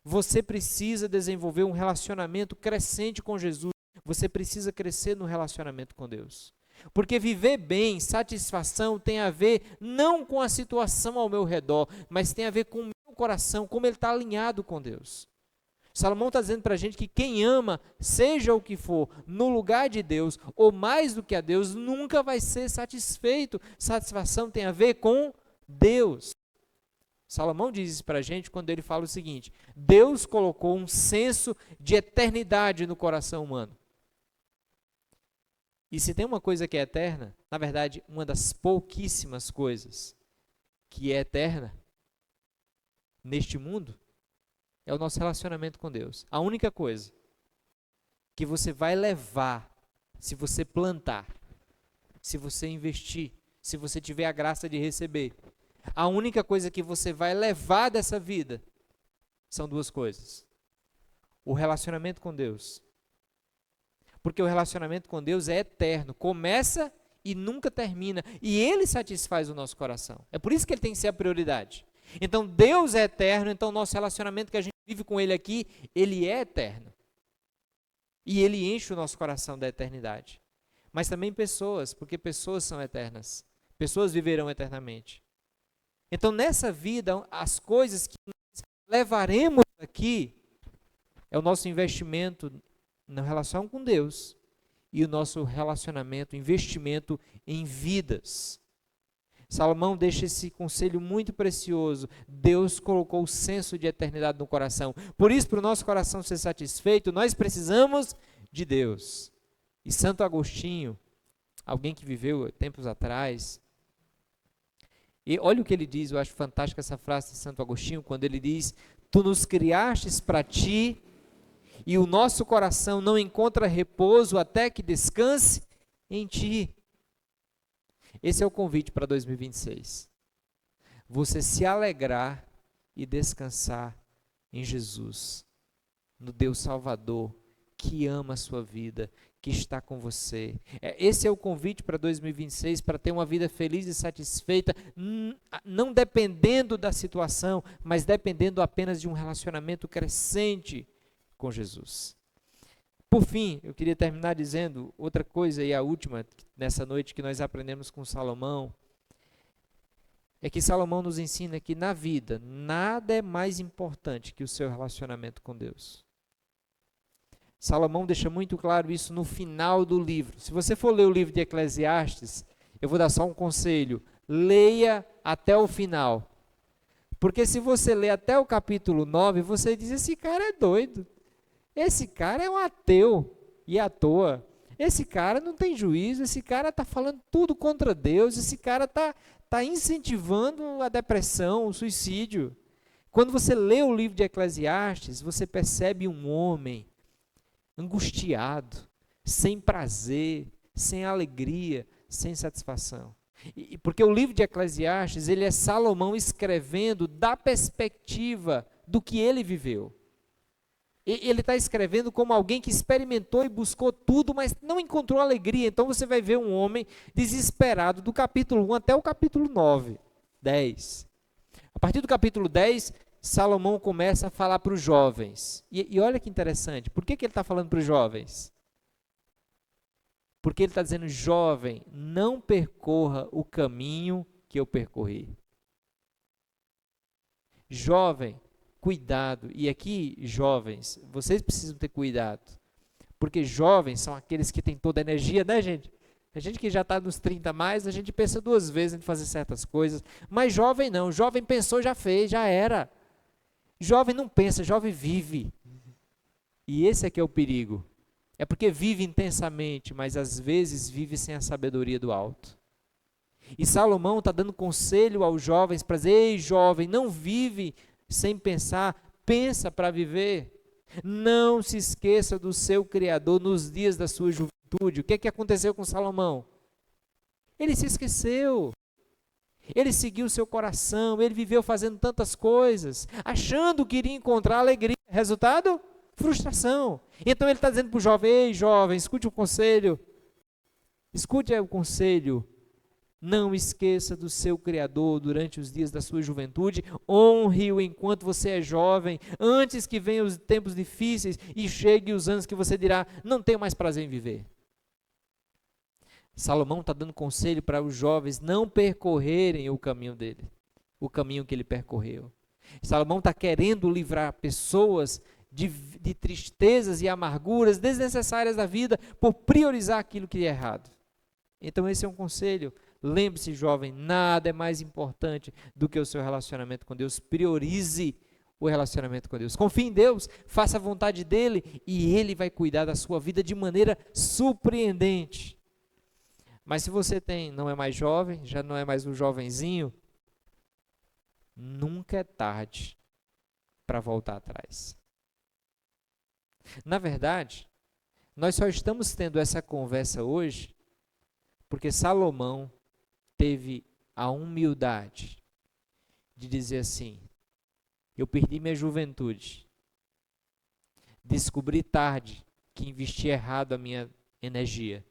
você precisa desenvolver um relacionamento crescente com Jesus. Você precisa crescer no relacionamento com Deus. Porque viver bem, satisfação, tem a ver não com a situação ao meu redor, mas tem a ver com o meu coração, como ele está alinhado com Deus. Salomão está dizendo para a gente que quem ama, seja o que for, no lugar de Deus, ou mais do que a Deus, nunca vai ser satisfeito. Satisfação tem a ver com Deus. Salomão diz isso para a gente quando ele fala o seguinte: Deus colocou um senso de eternidade no coração humano. E se tem uma coisa que é eterna, na verdade, uma das pouquíssimas coisas que é eterna neste mundo, é o nosso relacionamento com Deus. A única coisa que você vai levar, se você plantar, se você investir, se você tiver a graça de receber, a única coisa que você vai levar dessa vida são duas coisas. O relacionamento com Deus. Porque o relacionamento com Deus é eterno, começa e nunca termina. E Ele satisfaz o nosso coração. É por isso que Ele tem que ser a prioridade. Então Deus é eterno, então nosso relacionamento que a gente vive com Ele aqui, Ele é eterno. E Ele enche o nosso coração da eternidade. Mas também pessoas, porque pessoas são eternas. Pessoas viverão eternamente. Então nessa vida, as coisas que nós levaremos aqui, é o nosso investimento na relação com Deus e o nosso relacionamento, investimento em vidas. Salomão deixa esse conselho muito precioso. Deus colocou o senso de eternidade no coração. Por isso, para o nosso coração ser satisfeito, nós precisamos de Deus. E Santo Agostinho, alguém que viveu tempos atrás, e olha o que ele diz, eu acho fantástica essa frase de Santo Agostinho, quando ele diz: Tu nos criastes para ti, e o nosso coração não encontra repouso até que descanse em ti. Esse é o convite para 2026. Você se alegrar e descansar em Jesus, no Deus Salvador, que ama a sua vida, que está com você. Esse é o convite para 2026, para ter uma vida feliz e satisfeita, não dependendo da situação, mas dependendo apenas de um relacionamento crescente com Jesus. Por fim, eu queria terminar dizendo outra coisa, e a última, nessa noite que nós aprendemos com Salomão, é que Salomão nos ensina que na vida, nada é mais importante que o seu relacionamento com Deus. Salomão deixa muito claro isso no final do livro. Se você for ler o livro de Eclesiastes, eu vou dar só um conselho: leia até o final. Porque se você ler até o capítulo 9, você diz: esse cara é doido. Esse cara é um ateu e à toa. Esse cara não tem juízo, esse cara está falando tudo contra Deus, esse cara está incentivando a depressão, o suicídio. Quando você lê o livro de Eclesiastes, você percebe um homem angustiado, sem prazer, sem alegria, sem satisfação. Porque o livro de Eclesiastes, ele é Salomão escrevendo da perspectiva do que ele viveu. Ele está escrevendo como alguém que experimentou e buscou tudo, mas não encontrou alegria. Então você vai ver um homem desesperado do capítulo 1 até o capítulo 9, 10. A partir do capítulo 10, Salomão começa a falar para os jovens. E olha que interessante, por que ele está falando para os jovens? Porque ele está dizendo, jovem, não percorra o caminho que eu percorri. Jovem, cuidado. E aqui, jovens, vocês precisam ter cuidado. Porque jovens são aqueles que têm toda a energia, né, gente? A gente que já está nos 30 mais, a gente pensa duas vezes em fazer certas coisas. Mas jovem não. Jovem pensou, já fez, já era. Jovem não pensa, jovem vive. E esse aqui é o perigo. É porque vive intensamente, mas às vezes vive sem a sabedoria do alto. E Salomão está dando conselho aos jovens para dizer, ei jovem, não vive sem pensar, pensa para viver. Não se esqueça do seu Criador nos dias da sua juventude. O que aconteceu com Salomão? Ele se esqueceu. Ele seguiu o seu coração, ele viveu fazendo tantas coisas, achando que iria encontrar alegria. Resultado? Frustração. Então ele está dizendo para o jovem, ei jovem, escute o conselho. Escute o conselho. Não esqueça do seu Criador durante os dias da sua juventude. Honre-o enquanto você é jovem, antes que venham os tempos difíceis e cheguem os anos que você dirá, não tenho mais prazer em viver. Salomão está dando conselho para os jovens não percorrerem o caminho dele, o caminho que ele percorreu. Salomão está querendo livrar pessoas de tristezas e amarguras desnecessárias da vida por priorizar aquilo que é errado. Então esse é um conselho. Lembre-se, jovem, nada é mais importante do que o seu relacionamento com Deus. Priorize o relacionamento com Deus. Confie em Deus, faça a vontade dEle e Ele vai cuidar da sua vida de maneira surpreendente. Mas se você não é mais jovem, já não é mais um jovenzinho, nunca é tarde para voltar atrás. Na verdade, nós só estamos tendo essa conversa hoje porque Salomão teve a humildade de dizer assim, eu perdi minha juventude, descobri tarde que investi errado a minha energia,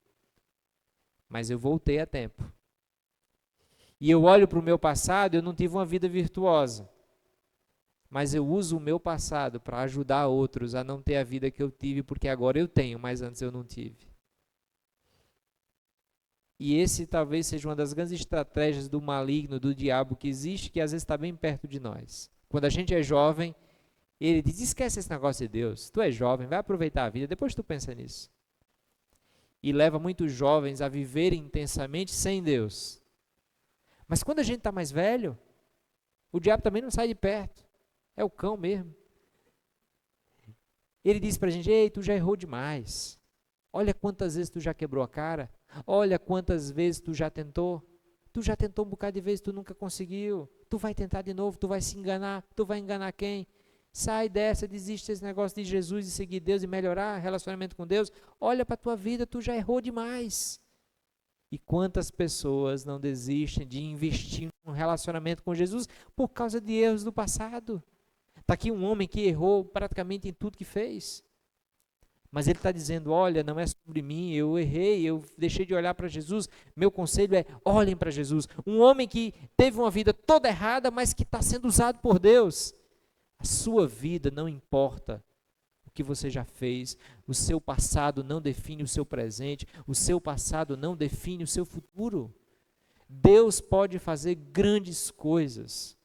mas eu voltei a tempo. E eu olho para o meu passado, eu não tive uma vida virtuosa, mas eu uso o meu passado para ajudar outros a não ter a vida que eu tive, porque agora eu tenho, mas antes eu não tive. E esse talvez seja uma das grandes estratégias do maligno, do diabo que existe, que às vezes está bem perto de nós. Quando a gente é jovem, ele diz, esquece esse negócio de Deus, tu é jovem, vai aproveitar a vida, depois tu pensa nisso. E leva muitos jovens a viverem intensamente sem Deus. Mas quando a gente está mais velho, o diabo também não sai de perto. É o cão mesmo. Ele diz para a gente, ei, tu já errou demais. Olha quantas vezes tu já quebrou a cara. Olha quantas vezes tu já tentou. Tu já tentou um bocado de vezes, tu nunca conseguiu. Tu vai tentar de novo, tu vai se enganar. Tu vai enganar quem? Sai dessa, desiste desse negócio de Jesus e seguir Deus e melhorar relacionamento com Deus. Olha para a tua vida, tu já errou demais. E quantas pessoas não desistem de investir em um relacionamento com Jesus por causa de erros do passado? Está aqui um homem que errou praticamente em tudo que fez. Mas ele está dizendo, olha, não é sobre mim, eu errei, eu deixei de olhar para Jesus. Meu conselho é, olhem para Jesus. Um homem que teve uma vida toda errada, mas que está sendo usado por Deus. A sua vida não importa o que você já fez. O seu passado não define o seu presente. O seu passado não define o seu futuro. Deus pode fazer grandes coisas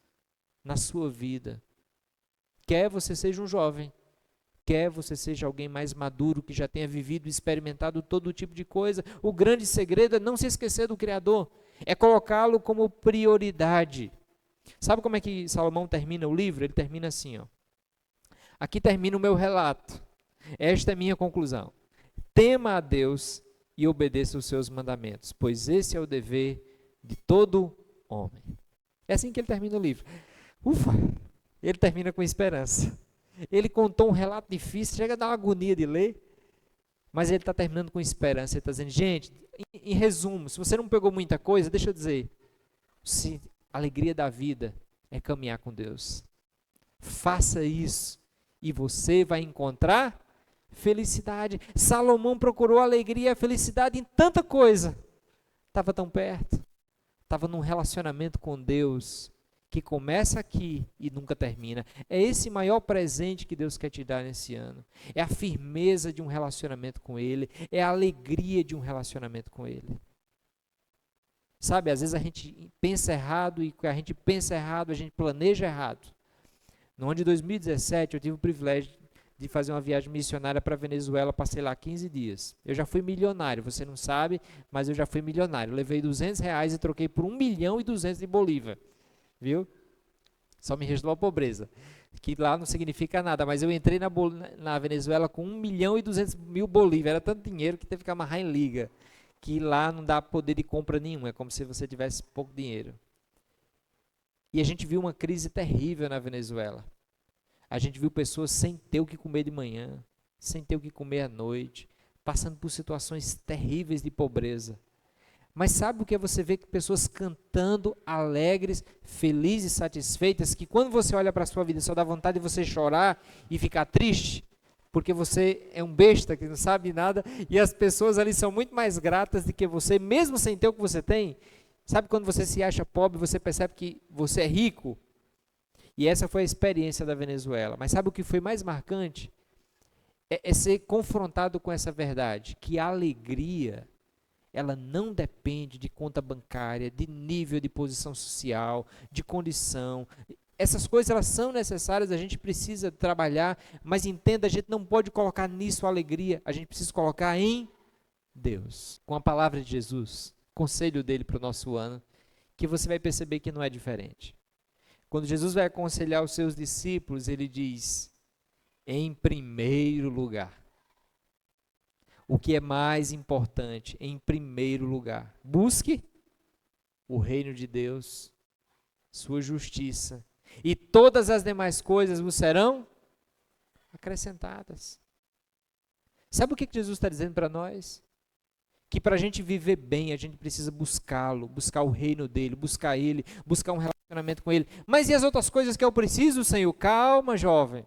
na sua vida. Quer você seja um jovem, quer você seja alguém mais maduro, que já tenha vivido e experimentado todo tipo de coisa, o grande segredo é não se esquecer do Criador, é colocá-lo como prioridade. Sabe como é que Salomão termina o livro? Ele termina assim, ó. Aqui termina o meu relato, esta é minha conclusão. Tema a Deus e obedeça os seus mandamentos, pois esse é o dever de todo homem. É assim que ele termina o livro. Ufa! Ele termina com esperança. Ele contou um relato difícil, chega a dar uma agonia de ler, Mas ele está terminando com esperança. Ele está dizendo, gente, em resumo, se você não pegou muita coisa, deixa eu dizer, se a alegria da vida é caminhar com Deus. Faça isso e você vai encontrar felicidade. Salomão procurou alegria e a felicidade em tanta coisa. Estava tão perto. Estava num relacionamento com Deus que começa aqui e nunca termina. É esse maior presente que Deus quer te dar nesse ano. É a firmeza de um relacionamento com Ele. É a alegria de um relacionamento com Ele. Sabe, às vezes a gente pensa errado e a gente pensa errado, a gente planeja errado. No ano de 2017 eu tive o privilégio de fazer uma viagem missionária para a Venezuela, passei lá 15 dias. Eu já fui milionário, você não sabe, mas eu já fui milionário. Eu levei R$200 e troquei por 1.200.000 de bolívar. Viu? Só me restou a pobreza, que lá não significa nada, mas eu entrei na Venezuela com 1.200.000 bolívar, era tanto dinheiro que teve que amarrar em liga, que lá não dá poder de compra nenhum, é como se você tivesse pouco dinheiro. E a gente viu uma crise terrível na Venezuela. A gente viu pessoas sem ter o que comer de manhã, sem ter o que comer à noite, passando por situações terríveis de pobreza. Mas sabe o que é você ver que pessoas cantando, alegres, felizes, satisfeitas, que quando você olha para a sua vida só dá vontade de você chorar e ficar triste, porque você é um besta que não sabe nada, e as pessoas ali são muito mais gratas do que você, mesmo sem ter o que você tem. Sabe quando você se acha pobre, você percebe que você é rico? E essa foi a experiência da Venezuela. Mas sabe o que foi mais marcante? É ser confrontado com essa verdade, que a alegria, ela não depende de conta bancária, de nível de posição social, de condição. Essas coisas elas são necessárias, a gente precisa trabalhar, mas entenda, a gente não pode colocar nisso a alegria, a gente precisa colocar em Deus. Com a palavra de Jesus, conselho dele para o nosso ano, que você vai perceber que não é diferente. Quando Jesus vai aconselhar os seus discípulos, ele diz, em primeiro lugar. O que é mais importante, em primeiro lugar, busque o reino de Deus, sua justiça, e todas as demais coisas vos serão acrescentadas. Sabe o que Jesus está dizendo para nós? Que para a gente viver bem, a gente precisa buscá-lo, buscar o reino dele, buscar ele, buscar um relacionamento com ele. Mas e as outras coisas que eu preciso, Senhor? Calma, jovem.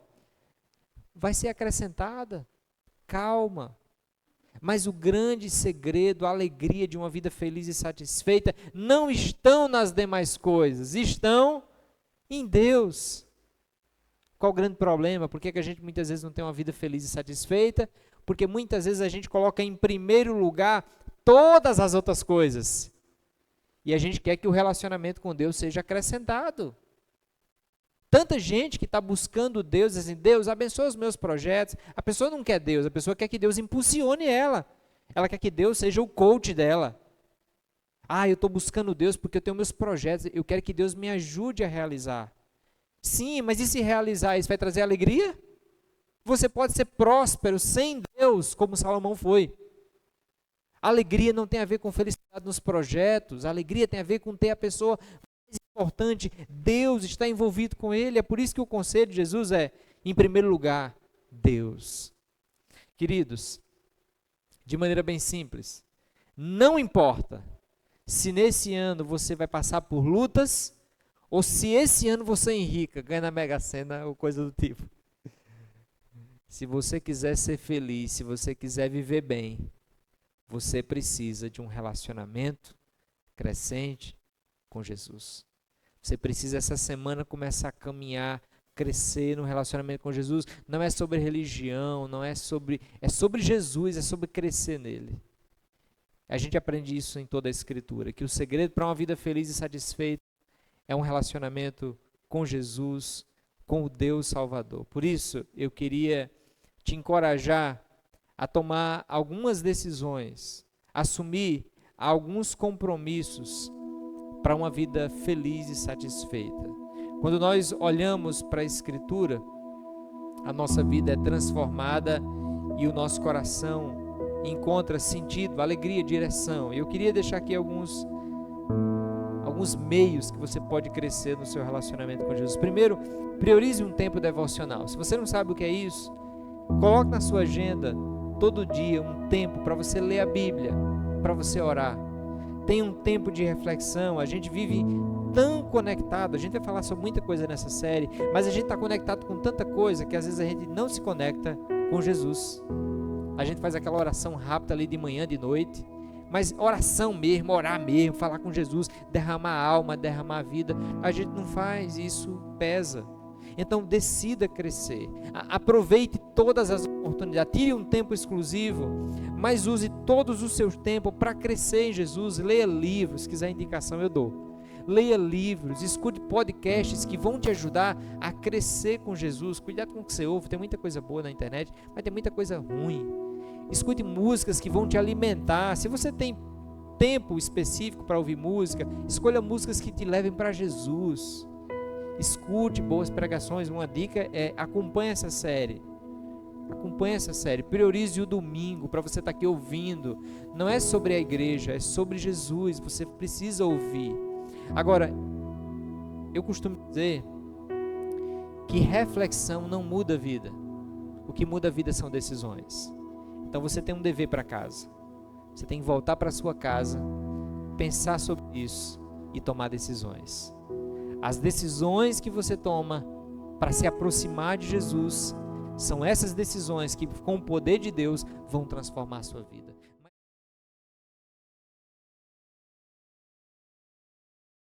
Vai ser acrescentada. Calma. Mas o grande segredo, a alegria de uma vida feliz e satisfeita, não estão nas demais coisas, estão em Deus. Qual o grande problema? Por que a gente muitas vezes não tem uma vida feliz e satisfeita? Porque muitas vezes a gente coloca em primeiro lugar todas as outras coisas. E a gente quer que o relacionamento com Deus seja acrescentado. Tanta gente que está buscando Deus, assim, Deus abençoa os meus projetos. A pessoa não quer Deus, a pessoa quer que Deus impulsione ela. Ela quer que Deus seja o coach dela. Eu estou buscando Deus porque eu tenho meus projetos, eu quero que Deus me ajude a realizar. Sim, mas e se realizar, isso vai trazer alegria? Você pode ser próspero sem Deus, como Salomão foi. Alegria não tem a ver com felicidade nos projetos, a alegria tem a ver com ter a pessoa mais importante, Deus está envolvido com ele, é por isso que o conselho de Jesus é, em primeiro lugar, Deus. Queridos, de maneira bem simples, não importa se nesse ano você vai passar por lutas, ou se esse ano você enrica, ganha na Mega Sena ou coisa do tipo. Se você quiser ser feliz, se você quiser viver bem, você precisa de um relacionamento crescente com Jesus. Você precisa essa semana começar a caminhar, crescer no relacionamento com Jesus. Não é sobre religião, é sobre Jesus, é sobre crescer nele. A gente aprende isso em toda a Escritura, que o segredo para uma vida feliz e satisfeita é um relacionamento com Jesus, com o Deus Salvador. Por isso, eu queria te encorajar a tomar algumas decisões, assumir alguns compromissos para uma vida feliz e satisfeita. Quando nós olhamos para a Escritura, a nossa vida é transformada e o nosso coração encontra sentido, alegria, direção. Eu queria deixar aqui alguns meios que você pode crescer no seu relacionamento com Jesus. Primeiro, priorize um tempo devocional. Se você não sabe o que é isso, coloque na sua agenda todo dia um tempo para você ler a Bíblia, para você orar. Tenha um tempo de reflexão. A gente vive tão conectado, a gente vai falar sobre muita coisa nessa série, mas a gente está conectado com tanta coisa que às vezes a gente não se conecta com Jesus. A gente faz aquela oração rápida ali de manhã, de noite, mas oração mesmo, orar mesmo, falar com Jesus, derramar a alma, derramar a vida, a gente não faz, isso pesa. Então decida crescer, aproveite todas as oportunidades, tire um tempo exclusivo, mas use todos os seus tempos para crescer em Jesus. Leia livros, se quiser indicação eu dou. Leia livros, escute podcasts que vão te ajudar a crescer com Jesus. Cuidado com o que você ouve, tem muita coisa boa na internet, mas tem muita coisa ruim. Escute músicas que vão te alimentar. Se você tem tempo específico para ouvir música, escolha músicas que te levem para Jesus. Escute boas pregações. Uma dica é: acompanhe essa série. Priorize o domingo para você estar aqui ouvindo. Não é sobre a igreja, é sobre Jesus. Você precisa ouvir. Agora, eu costumo dizer que reflexão não muda a vida. O que muda a vida são decisões. Então você tem um dever para casa. Você tem que voltar para sua casa, pensar sobre isso e tomar decisões. As decisões que você toma para se aproximar de Jesus são essas decisões que, com o poder de Deus, vão transformar a sua vida.